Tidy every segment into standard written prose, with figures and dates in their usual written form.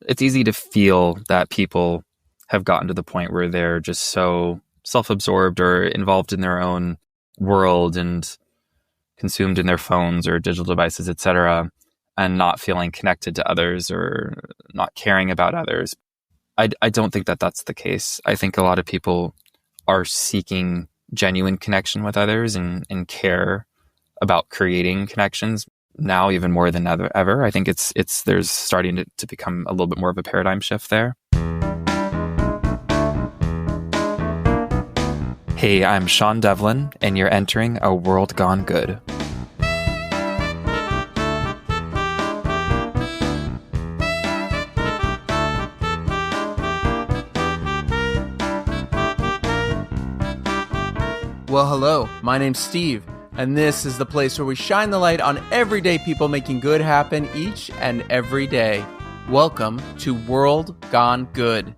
it's easy to feel that people have gotten to the point where they're just so self-absorbed or involved in their own world and consumed in their phones or digital devices, etc., and not feeling connected to others or not caring about others. I don't think that that's the case. I think a lot of people are seeking genuine connection with others and care about creating connections now even more than ever. I think there's starting to become a little bit more of a paradigm shift there. Hey, I'm Sean Devlin, and you're entering A World Gone Good. Well, hello, my name's Steve, and this is the place where we shine the light on everyday people making good happen each and every day. Welcome to World Gone Good.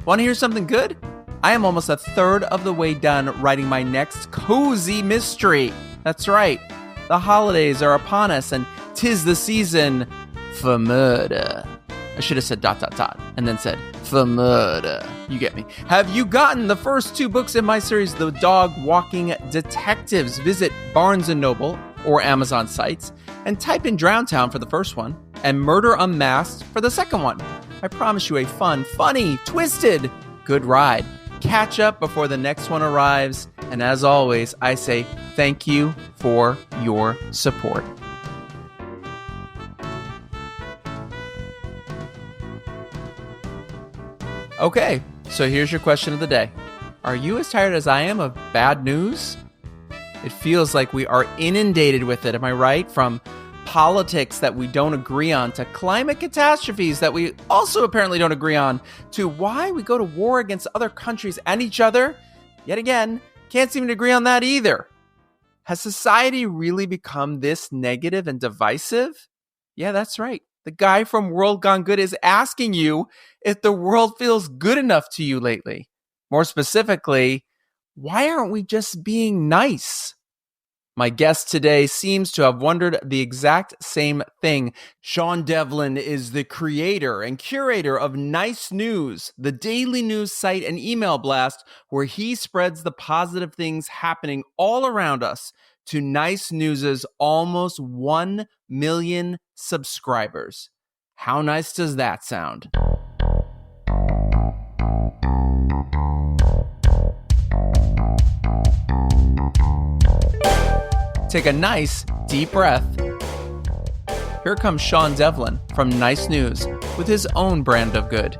Want to hear something good? I am almost a third of the way done writing my next cozy mystery. That's right, the holidays are upon us, and 'tis the season for murder. I should have said ... and then said for murder. You get me. Have you gotten the first 2 books in my series, The Dog Walking Detectives? Visit Barnes & Noble or Amazon sites and type in Drowntown for the first one and Murder Unmasked for the second one. I promise you a fun, funny, twisted, good ride. Catch up before the next one arrives. And as always, I say thank you for your support. Okay, so here's your question of the day. Are you as tired as I am of bad news? It feels like we are inundated with it, am I right? From politics that we don't agree on, to climate catastrophes that we also apparently don't agree on, to why we go to war against other countries and each other. Yet again, can't seem to agree on that either. Has society really become this negative and divisive? Yeah, that's right. The guy from World Gone Good is asking you if the world feels good enough to you lately. More specifically, why aren't we just being nice? My guest today seems to have wondered the exact same thing. Sean Devlin is the creator and curator of Nice News, the daily news site and email blast where he spreads the positive things happening all around us to Nice News's almost 1 million subscribers. How nice does that sound? Take a nice, deep breath. Here comes Sean Devlin from Nice News with his own brand of good.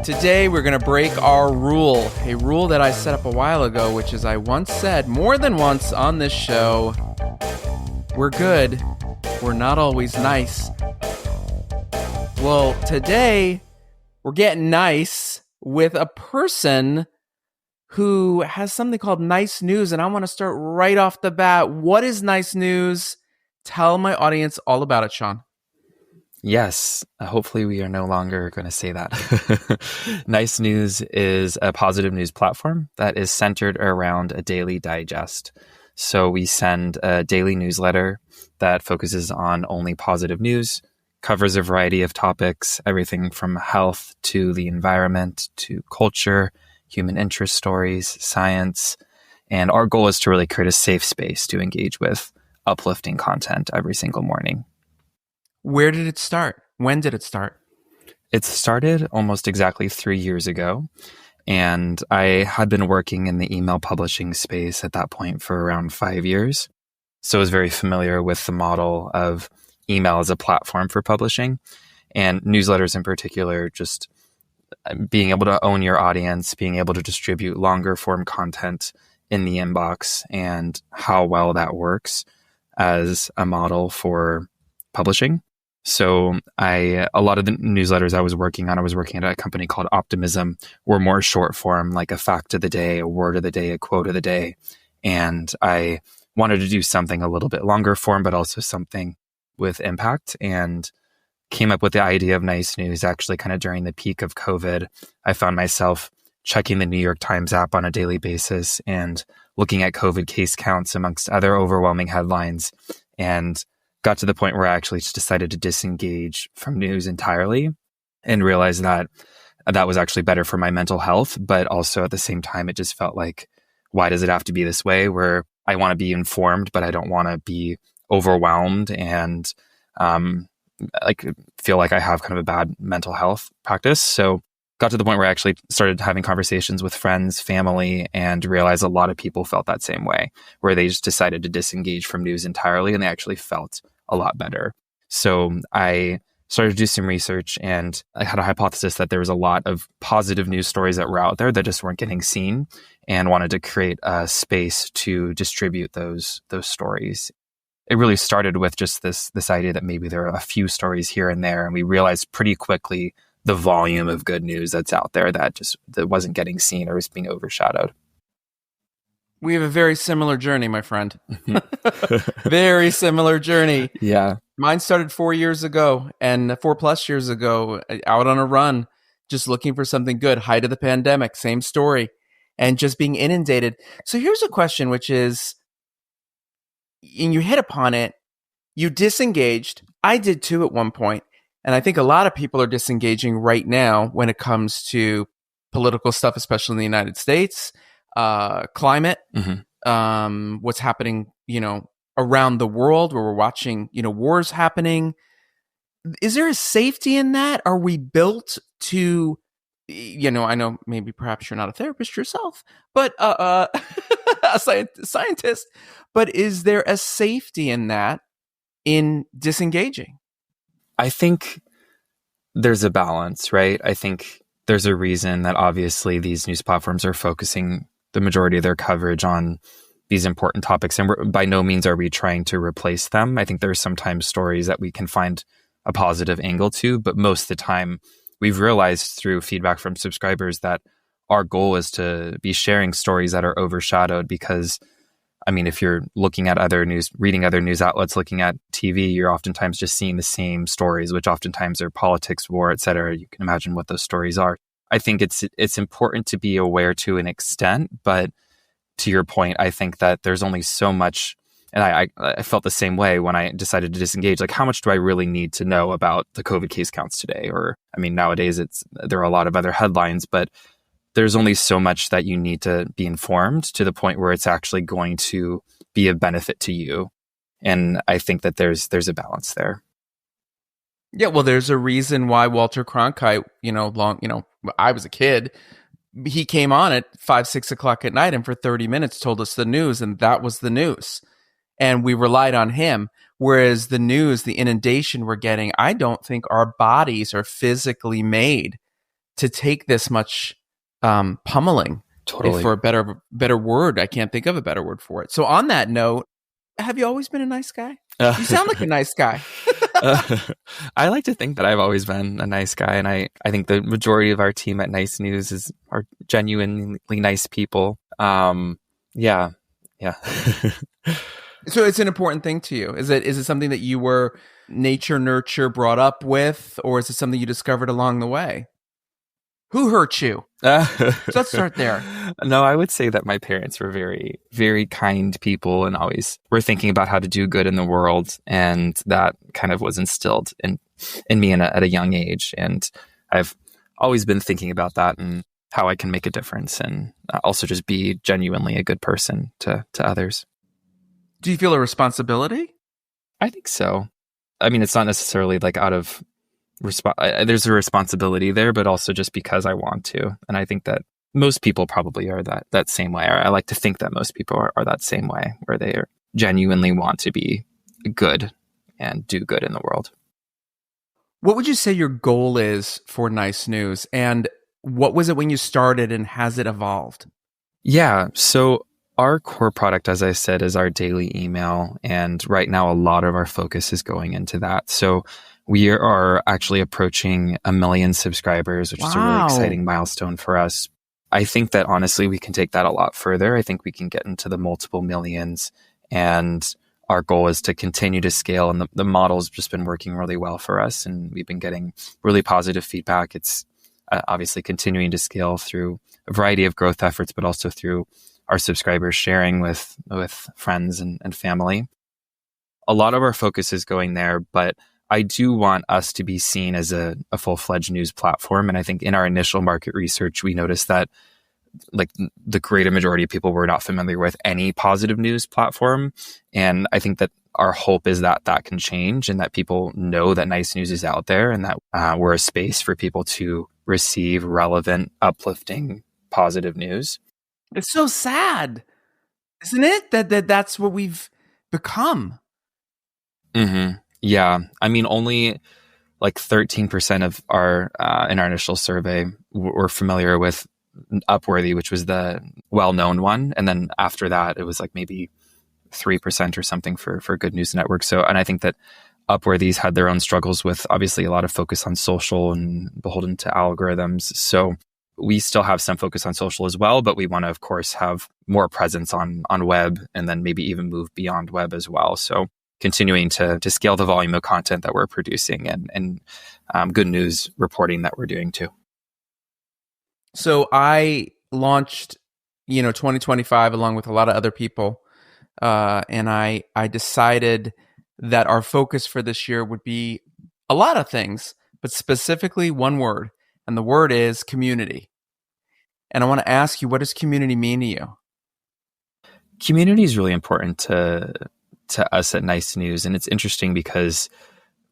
Today, we're going to break our rule, a rule that I set up a while ago, which is I once said more than once on this show, we're good, we're not always nice. Well, today, we're getting nice with a person who has something called Nice News, and I want to start right off the bat. What is Nice News? Tell my audience all about it, Sean. Yes, hopefully we are no longer going to say that. Nice News is a positive news platform that is centered around a daily digest. So we send a daily newsletter that focuses on only positive news, covers a variety of topics, everything from health to the environment to culture, human interest stories, science. And our goal is to really create a safe space to engage with uplifting content every single morning. Where did it start? When did it start? It started almost exactly 3 years ago. And I had been working in the email publishing space at that point for around 5 years. So I was very familiar with the model of email as a platform for publishing, and newsletters in particular, just being able to own your audience, being able to distribute longer form content in the inbox, and how well that works as a model for publishing. So a lot of the newsletters I was working at a company called Optimism, were more short form, like a fact of the day, a word of the day, a quote of the day. And I wanted to do something a little bit longer form, but also something with impact, and came up with the idea of Nice News actually kind of during the peak of COVID. I found myself checking the New York Times app on a daily basis and looking at COVID case counts amongst other overwhelming headlines, and got to the point where I actually just decided to disengage from news entirely and realized that that was actually better for my mental health. But also at the same time, it just felt like, why does it have to be this way, where I want to be informed, but I don't want to be overwhelmed and like feel like I have kind of a bad mental health practice. So got to the point where I actually started having conversations with friends, family, and realized a lot of people felt that same way, where they just decided to disengage from news entirely, and they actually felt a lot better. So I started to do some research, and I had a hypothesis that there was a lot of positive news stories that were out there that just weren't getting seen, and wanted to create a space to distribute those stories. It really started with just this idea that maybe there are a few stories here and there, and we realized pretty quickly the volume of good news that's out there that wasn't getting seen or was being overshadowed. We have a very similar journey, my friend. Very similar journey. Yeah. Mine started 4 years ago, and 4+ years ago, out on a run, just looking for something good. Height of the pandemic, same story, and just being inundated. So here's a question, which is, and you hit upon it, you disengaged. I did too at one point. And I think a lot of people are disengaging right now when it comes to political stuff, especially in the United States, climate, what's happening, around the world, where we're watching, wars happening. Is there a safety in that? Are we built to, I know maybe perhaps you're not a therapist yourself, but a scientist, but is there a safety in that, in disengaging? I think there's a balance, right? I think there's a reason that obviously these news platforms are focusing the majority of their coverage on these important topics. And by no means are we trying to replace them. I think there's sometimes stories that we can find a positive angle to, but most of the time we've realized through feedback from subscribers that our goal is to be sharing stories that are overshadowed, because I mean, if you're looking at other news, reading other news outlets, looking at TV, you're oftentimes just seeing the same stories, which oftentimes are politics, war, et cetera. You can imagine what those stories are. I think it's important to be aware to an extent, but to your point, I think that there's only so much, and I felt the same way when I decided to disengage. Like, how much do I really need to know about the COVID case counts today? Or, I mean, nowadays there are a lot of other headlines, but there's only so much that you need to be informed to the point where it's actually going to be a benefit to you. And I think that there's a balance there. Yeah, well, there's a reason why Walter Cronkite, I was a kid, he came on at 5-6 o'clock at night and for 30 minutes told us the news, and that was the news. And we relied on him. Whereas the news, the inundation we're getting, I don't think our bodies are physically made to take this much pummeling. Totally. For a better word, I can't think of a better word for it. So on that note, have you always been a nice guy? You sound like a nice guy. I like to think that I've always been a nice guy, and I think the majority of our team at Nice News are genuinely nice people. Yeah. So it's an important thing to you. Is it something that you were nurture brought up with, or is it something you discovered along the way? Who hurt you? So let's start there. No, I would say that my parents were very, very kind people and always were thinking about how to do good in the world. And that kind of was instilled in me at a young age. And I've always been thinking about that and how I can make a difference, and also just be genuinely a good person to others. Do you feel a responsibility? I think so. I mean, it's not necessarily like out of there's a responsibility there, but also just because I want to. And I think that most people probably are that same way. Or I like to think that most people are that same way, where they genuinely want to be good and do good in the world. What would you say your goal is for Nice News? And what was it when you started, and has it evolved? Yeah. So our core product, as I said, is our daily email. And right now, a lot of our focus is going into that. So we are actually approaching 1 million subscribers, which is a really exciting milestone for us. I think that honestly, we can take that a lot further. I think we can get into the multiple millions, and our goal is to continue to scale. And the model's just been working really well for us, and we've been getting really positive feedback. It's obviously continuing to scale through a variety of growth efforts, but also through our subscribers sharing with friends and family. A lot of our focus is going there, but I do want us to be seen as a full-fledged news platform. And I think in our initial market research, we noticed that like the greater majority of people were not familiar with any positive news platform. And I think that our hope is that that can change and that people know that Nice News is out there and that we're a space for people to receive relevant, uplifting, positive news. It's so sad, isn't it? That's what we've become. Mm-hmm. Yeah. I mean, only like 13% of our, in our initial survey, were familiar with Upworthy, which was the well-known one. And then after that, it was like maybe 3% or something for Good News Network. So, and I think that Upworthy's had their own struggles with obviously a lot of focus on social and beholden to algorithms. So we still have some focus on social as well, but we want to, of course, have more presence on web and then maybe even move beyond web as well. So continuing to scale the volume of content that we're producing and good news reporting that we're doing too. So I launched, 2025 along with a lot of other people. And I decided that our focus for this year would be a lot of things, but specifically one word, and the word is community. And I want to ask you, what does community mean to you? Community is really important to us at Nice News. And it's interesting because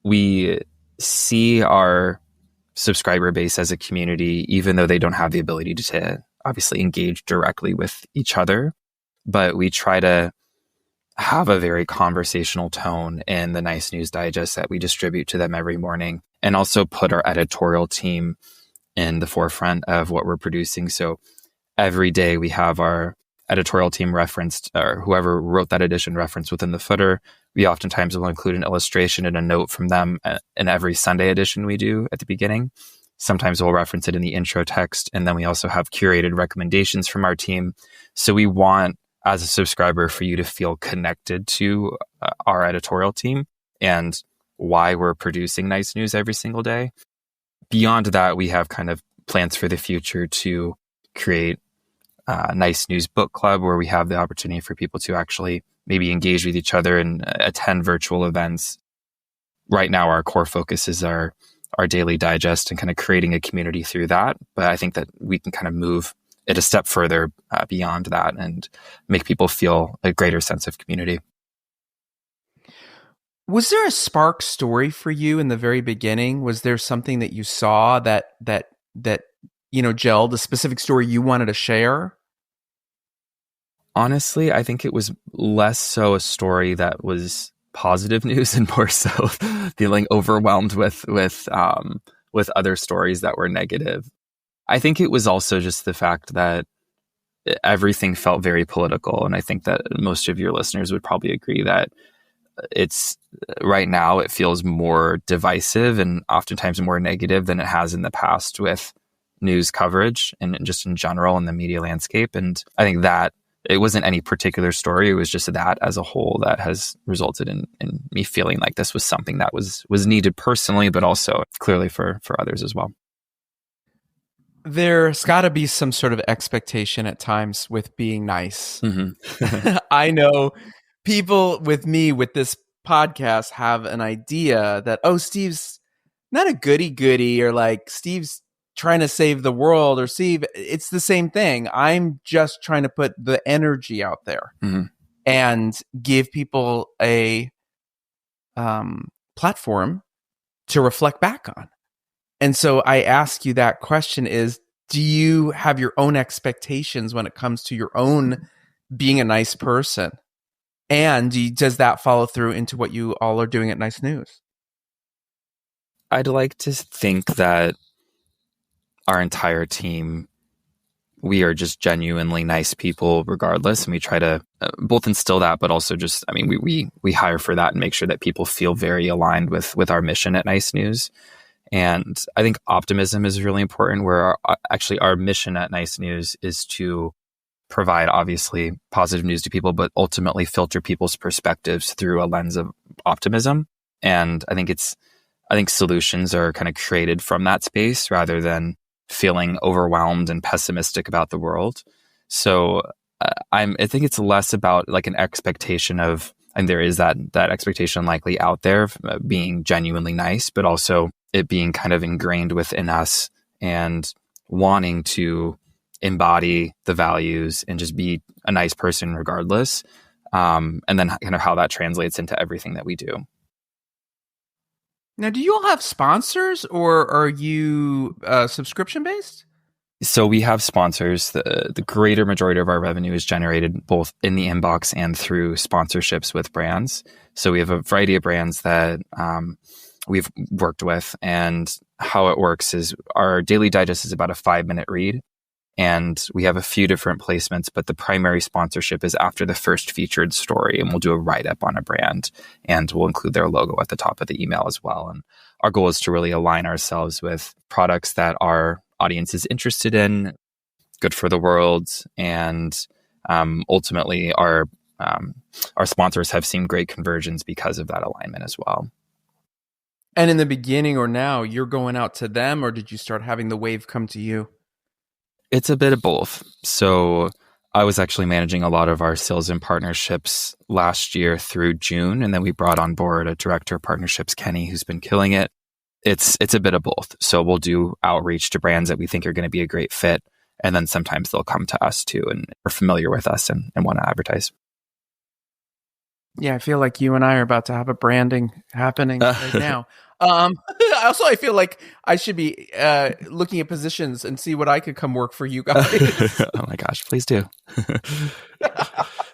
we see our subscriber base as a community, even though they don't have the ability to obviously engage directly with each other. But we try to have a very conversational tone in the Nice News Digest that we distribute to them every morning, and also put our editorial team in the forefront of what we're producing. So every day we have our editorial team referenced, or whoever wrote that edition referenced within the footer. We oftentimes will include an illustration and a note from them in every Sunday edition we do at the beginning. Sometimes we'll reference it in the intro text. And then we also have curated recommendations from our team. So we want, as a subscriber, for you to feel connected to our editorial team and why we're producing Nice News every single day. Beyond that, we have kind of plans for the future to create Nice News Book Club, where we have the opportunity for people to actually maybe engage with each other and attend virtual events. Right now, our core focus is our daily digest and kind of creating a community through that. But I think that we can kind of move it a step further beyond that and make people feel a greater sense of community. Was there a spark story for you in the very beginning? Was there something that you saw that gelled, a specific story you wanted to share? Honestly, I think it was less so a story that was positive news and more so feeling overwhelmed with other stories that were negative. I think it was also just the fact that everything felt very political. And I think that most of your listeners would probably agree that it's right now it feels more divisive and oftentimes more negative than it has in the past with news coverage and just in general in the media landscape. And I think that it wasn't any particular story. It was just that as a whole that has resulted in me feeling like this was something that was needed personally, but also clearly for others as well. There's got to be some sort of expectation at times with being nice. Mm-hmm. I know people with me with this podcast have an idea that, oh, Steve's not a goody-goody, or like Steve's trying to save the world, or Steve, it's the same thing. I'm just trying to put the energy out there and give people a platform to reflect back on. And so I ask you that question is, do you have your own expectations when it comes to your own being a nice person? And does that follow through into what you all are doing at Nice News? I'd like to think that our entire team, we are just genuinely nice people regardless. And we try to both instill that, but also just, I mean, we hire for that and make sure that people feel very aligned with our mission at Nice News. And I think optimism is really important, where our mission at Nice News is to provide obviously positive news to people, but ultimately filter people's perspectives through a lens of optimism. And I think solutions are kind of created from that space rather than feeling overwhelmed and pessimistic about the world. So I think it's less about like an expectation of, and there is that expectation likely out there of being genuinely nice, but also it being kind of ingrained within us and wanting to embody the values and just be a nice person regardless. And then kind of how that translates into everything that we do. Now, do you all have sponsors, or are you subscription based? So we have sponsors. The greater majority of our revenue is generated both in the inbox and through sponsorships with brands. So we have a variety of brands that we've worked with, and how it works is our daily digest is about a 5-minute read. And we have a few different placements, but the primary sponsorship is after the first featured story, and we'll do a write-up on a brand, and we'll include their logo at the top of the email as well. And our goal is to really align ourselves with products that our audience is interested in, good for the world, and ultimately our sponsors have seen great conversions because of that alignment as well. And in the beginning or now, you're going out to them, or did you start having the wave come to you? It's a bit of both. So I was actually managing a lot of our sales and partnerships last year through June. And then we brought on board a director of partnerships, Kenny, who's been killing it. It's a bit of both. So we'll do outreach to brands that we think are going to be a great fit. And then sometimes they'll come to us too and are familiar with us and want to advertise. Yeah, I feel like you and I are about to have a branding happening right now. Also, I feel like I should be looking at positions and see what I could come work for you guys. Oh my gosh, please do.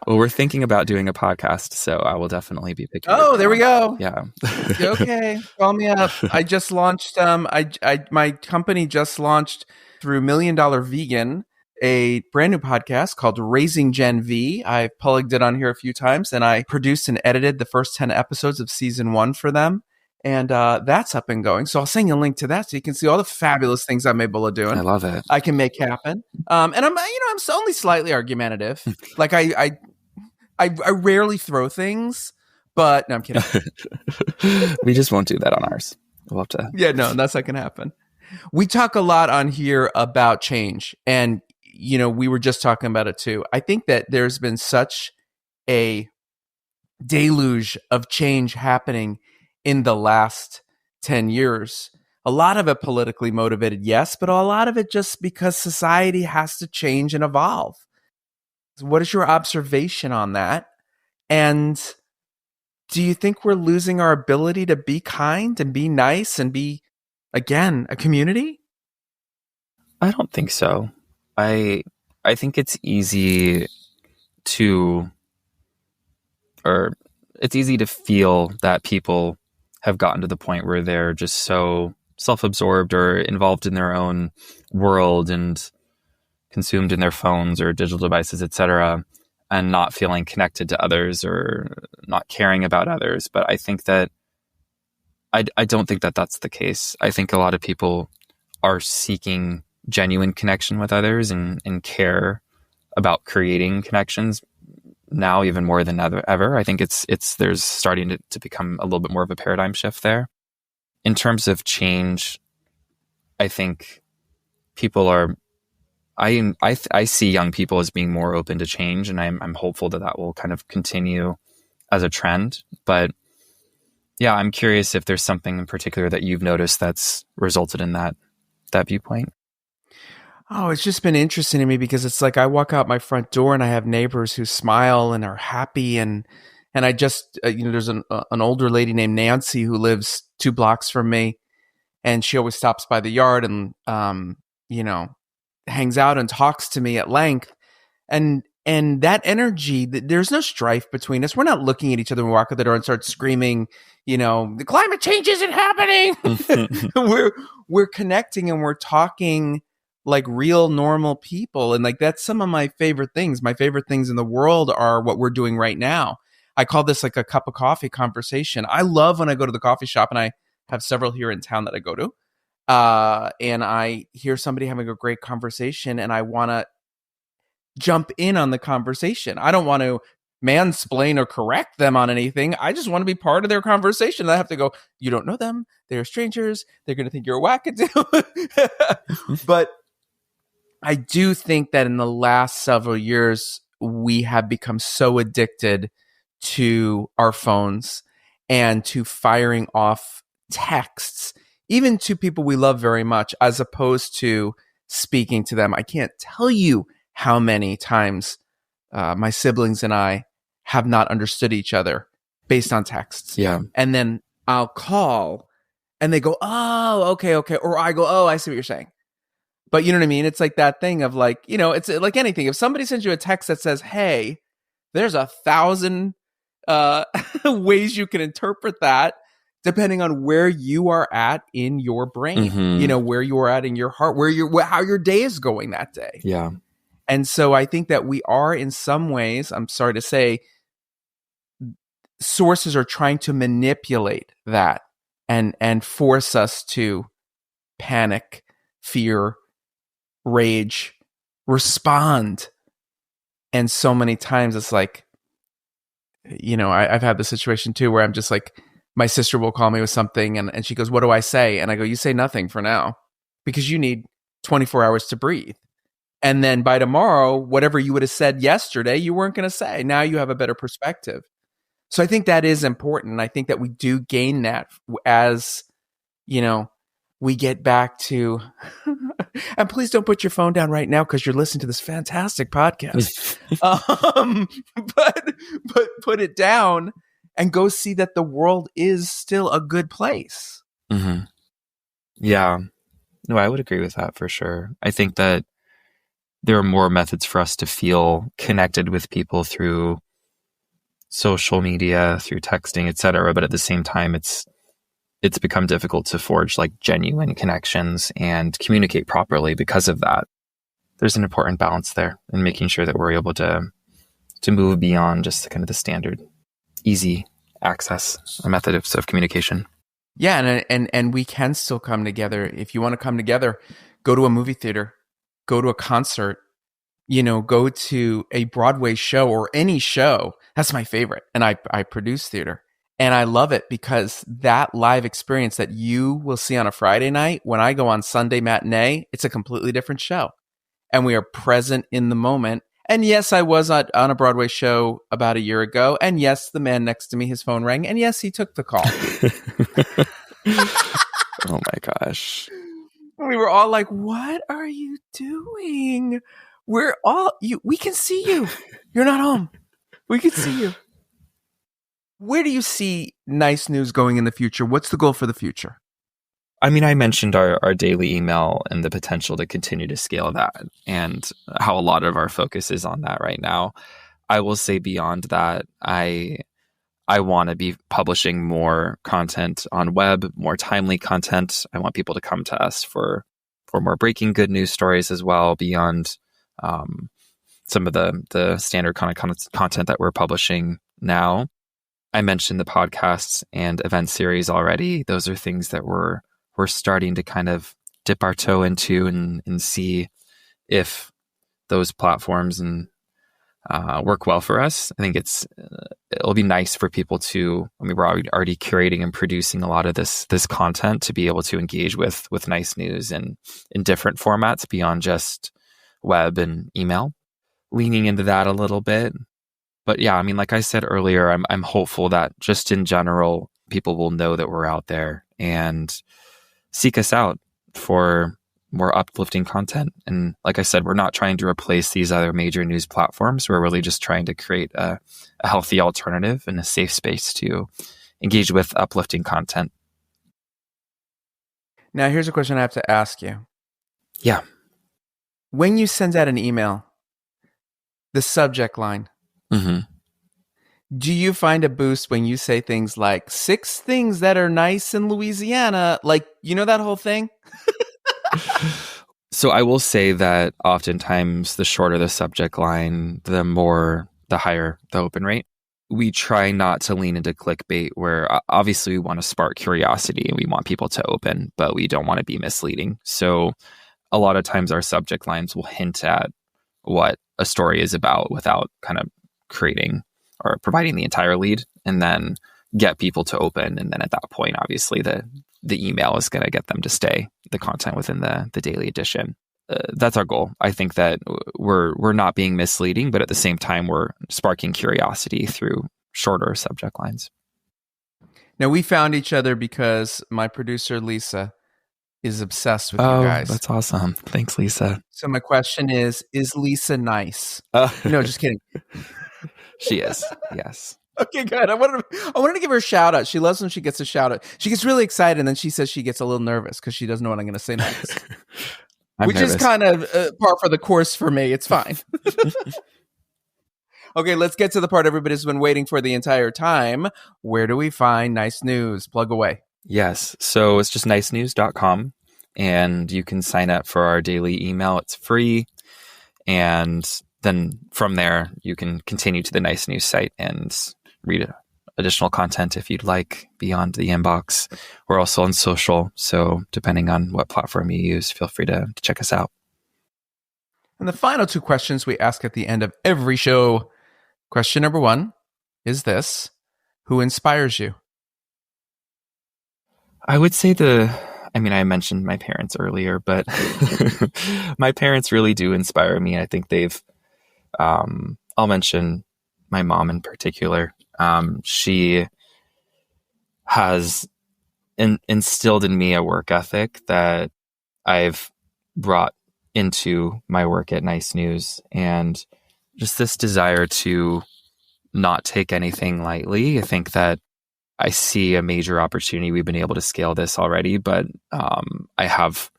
Well, we're thinking about doing a podcast, so I will definitely be picking. Oh, there we go. Yeah. Okay, call me up. I just launched. My company just launched through $1 Million Vegan a brand new podcast called Raising Gen V. I've plugged it on here a few times, and I produced and edited the first 10 episodes of season 1 for them. And that's up and going. So I'll send you a link to that so you can see all the fabulous things I'm able to do. I love it. I can make happen. And I'm only slightly argumentative. Like I rarely throw things, but no, I'm kidding. We just won't do that on ours. We'll have to. Yeah, no, that's not going to happen. We talk a lot on here about change, and we were just talking about it too. I think that there's been such a deluge of change happening in the last 10 years. A lot of it politically motivated, yes, but a lot of it just because society has to change and evolve. What is your observation on that? And do you think we're losing our ability to be kind and be nice and be, again, a community? I don't think so. I think it's easy to feel that people have gotten to the point where they're just so self-absorbed or involved in their own world and consumed in their phones or digital devices, etc., and not feeling connected to others or not caring about others. But I think that I don't think that that's the case. I think a lot of people are seeking genuine connection with others and care about creating connections now even more than ever. I think there's starting to become a little bit more of a paradigm shift there. In terms of change, I think people are, I see young people as being more open to change, and I'm hopeful that will kind of continue as a trend. But yeah, I'm curious if there's something in particular that you've noticed that's resulted in that viewpoint. Oh, it's just been interesting to me because it's like I walk out my front door and I have neighbors who smile and are happy, and I just there's an older lady named Nancy who lives 2 blocks from me, and she always stops by the yard and hangs out and talks to me at length, and that energy, there's no strife between us. We're not looking at each other when we walk out the door and start screaming, the climate change isn't happening. We're connecting and we're talking like real normal people. And like, that's some of my favorite things. My favorite things in the world are what we're doing right now. I call this like a cup of coffee conversation. I love when I go to the coffee shop, and I have several here in town that I go to. And I hear somebody having a great conversation and I want to jump in on the conversation. I don't want to mansplain or correct them on anything. I just want to be part of their conversation. And I have to go, you don't know them. They're strangers. They're going to think you're a wackadoo. But I do think that in the last several years, we have become so addicted to our phones and to firing off texts, even to people we love very much, as opposed to speaking to them. I can't tell you how many times my siblings and I have not understood each other based on texts. Yeah. And then I'll call and they go, oh, okay. Or I go, oh, I see what you're saying. But you know what I mean? It's like that thing of like, it's like anything. If somebody sends you a text that says, hey, there's 1,000 ways you can interpret that, depending on where you are at in your brain, where you are at in your heart, how your day is going that day. Yeah. And so I think that we are, in some ways, I'm sorry to say, sources are trying to manipulate that and force us to panic, fear, rage, respond. And so many times it's like, I've had the situation too where I'm just like, my sister will call me with something and she goes, what do I say? And I go, you say nothing for now because you need 24 hours to breathe. And then by tomorrow, whatever you would have said yesterday, you weren't going to say. Now you have a better perspective. So I think that is important. I think that we do gain that as, we get back to, and please don't put your phone down right now because you're listening to this fantastic podcast. But put it down and go see that the world is still a good place. Mm-hmm. Yeah. No, I would agree with that for sure. I think that there are more methods for us to feel connected with people through social media, through texting, etc. But at the same time, it's become difficult to forge like genuine connections and communicate properly because of that. There's an important balance there in making sure that we're able to move beyond just kind of the standard easy access methods of communication. Yeah, and we can still come together. If you want to come together, go to a movie theater, go to a concert, go to a Broadway show or any show. That's my favorite. And I produce theater. And I love it because that live experience that you will see on a Friday night, when I go on Sunday matinee, it's a completely different show. And we are present in the moment. And yes, I was on a Broadway show about a year ago. And yes, the man next to me, his phone rang. And yes, he took the call. Oh my gosh. We were all like, what are you doing? We can see you. You're not home. We can see you. Where do you see Nice News going in the future? What's the goal for the future? I mean, I mentioned our daily email and the potential to continue to scale that and how a lot of our focus is on that right now. I will say beyond that, I want to be publishing more content on web, more timely content. I want people to come to us for more breaking good news stories as well, beyond some of the standard kind of content that we're publishing now. I mentioned the podcasts and event series already. Those are things that we're starting to kind of dip our toe into and see if those platforms and work well for us. I think it'll be nice for people to. I mean, we're already curating and producing a lot of this content to be able to engage with Nice News and in different formats beyond just web and email. Leaning into that a little bit. But yeah, I mean, like I said earlier, I'm hopeful that just in general, people will know that we're out there and seek us out for more uplifting content. And like I said, we're not trying to replace these other major news platforms. We're really just trying to create a healthy alternative and a safe space to engage with uplifting content. Now, here's a question I have to ask you. Yeah. When you send out an email, the subject line, mm-hmm. Do you find a boost when you say things like 6 things that are nice in Louisiana? Like, that whole thing? So I will say that oftentimes the shorter the subject line, the higher the open rate. We try not to lean into clickbait where obviously we want to spark curiosity and we want people to open, but we don't want to be misleading. So a lot of times our subject lines will hint at what a story is about without kind of creating or providing the entire lead, and then get people to open. And then at that point, obviously the email is going to get them to stay the content within the daily edition. that's our goal. I think that we're not being misleading, but at the same time, we're sparking curiosity through shorter subject lines. Now, we found each other because my producer, Lisa, is obsessed with you guys. That's awesome. Thanks, Lisa. So my question is Lisa nice? No, just kidding. She is, yes. Okay, good. I wanted to give her a shout out. She loves when she gets a shout out. She gets really excited, and then she says she gets a little nervous because she doesn't know what I'm going to say next. Which nervous. Is kind of par for the course for me. It's fine. Okay, let's get to the part everybody's been waiting for the entire time. Where do we find Nice News? Plug away. Yes. So it's just nicenews.com, and you can sign up for our daily email. It's free. And then from there, you can continue to the Nice News site and read additional content if you'd like beyond the inbox. We're also on social. So depending on what platform you use, feel free to check us out. And the final two questions we ask at the end of every show. Question number 1 is this: who inspires you? I would say I mentioned my parents earlier, but my parents really do inspire me. I think I'll mention my mom in particular. She has instilled in me a work ethic that I've brought into my work at Nice News, and just this desire to not take anything lightly. I think that I see a major opportunity. We've been able to scale this already, but I have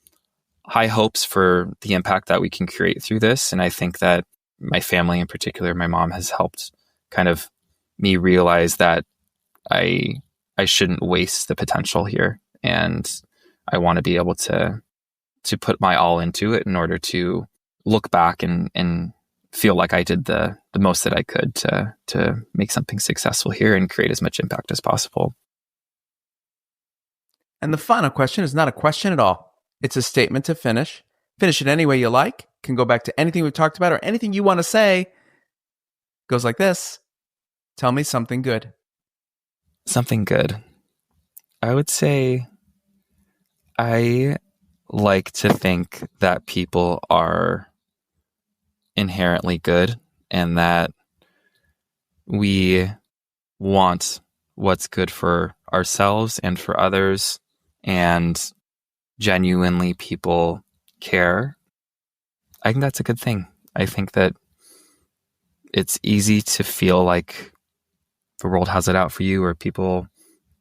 high hopes for the impact that we can create through this. And I think that my family in particular, my mom, has helped kind of me realize that I shouldn't waste the potential here. And I want to be able to put my all into it in order to look back and feel like I did the most that I could to make something successful here and create as much impact as possible. And the final question is not a question at all. It's a statement to finish. Finish it any way you like. Can go back to anything we've talked about or anything you want to say. Goes like this: tell me something good. Something good. I would say I like to think that people are inherently good and that we want what's good for ourselves and for others, and genuinely people care. I think that's a good thing. I think that it's easy to feel like the world has it out for you or people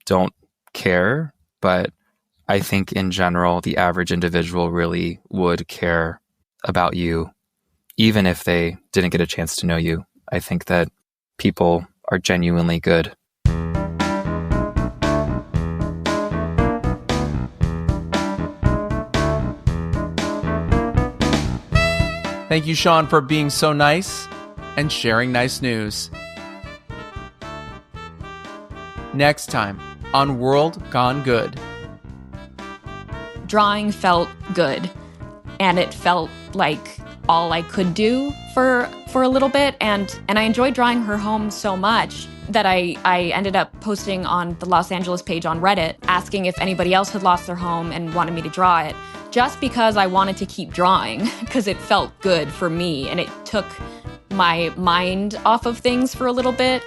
don't care, but I think in general, the average individual really would care about you, even if they didn't get a chance to know you. I think that people are genuinely good. Thank you, Sean, for being so nice and sharing nice news. Next time on World Gone Good. Drawing felt good, and it felt like all I could do for a little bit, and I enjoyed drawing her home so much that I ended up posting on the Los Angeles page on Reddit asking if anybody else had lost their home and wanted me to draw it, just because I wanted to keep drawing because it felt good for me and it took my mind off of things for a little bit.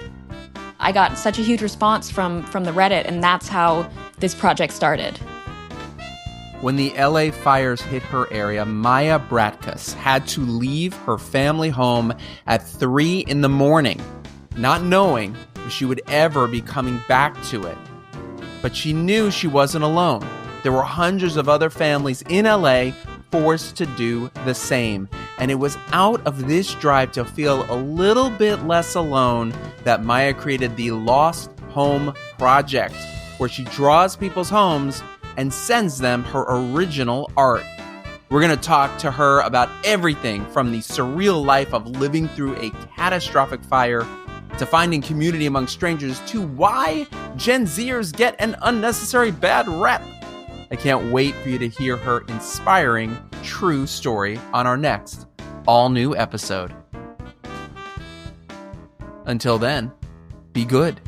I got such a huge response from the Reddit, and that's how this project started. When the LA fires hit her area, Maya Bratkus had to leave her family home at 3 a.m, not knowing if she would ever be coming back to it. But she knew she wasn't alone. There were hundreds of other families in LA forced to do the same. And it was out of this drive to feel a little bit less alone that Maya created the Lost Home Project, where she draws people's homes and sends them her original art. We're going to talk to her about everything from the surreal life of living through a catastrophic fire to finding community among strangers to why Gen Zers get an unnecessary bad rep. I can't wait for you to hear her inspiring, true story on our next all-new episode. Until then, be good.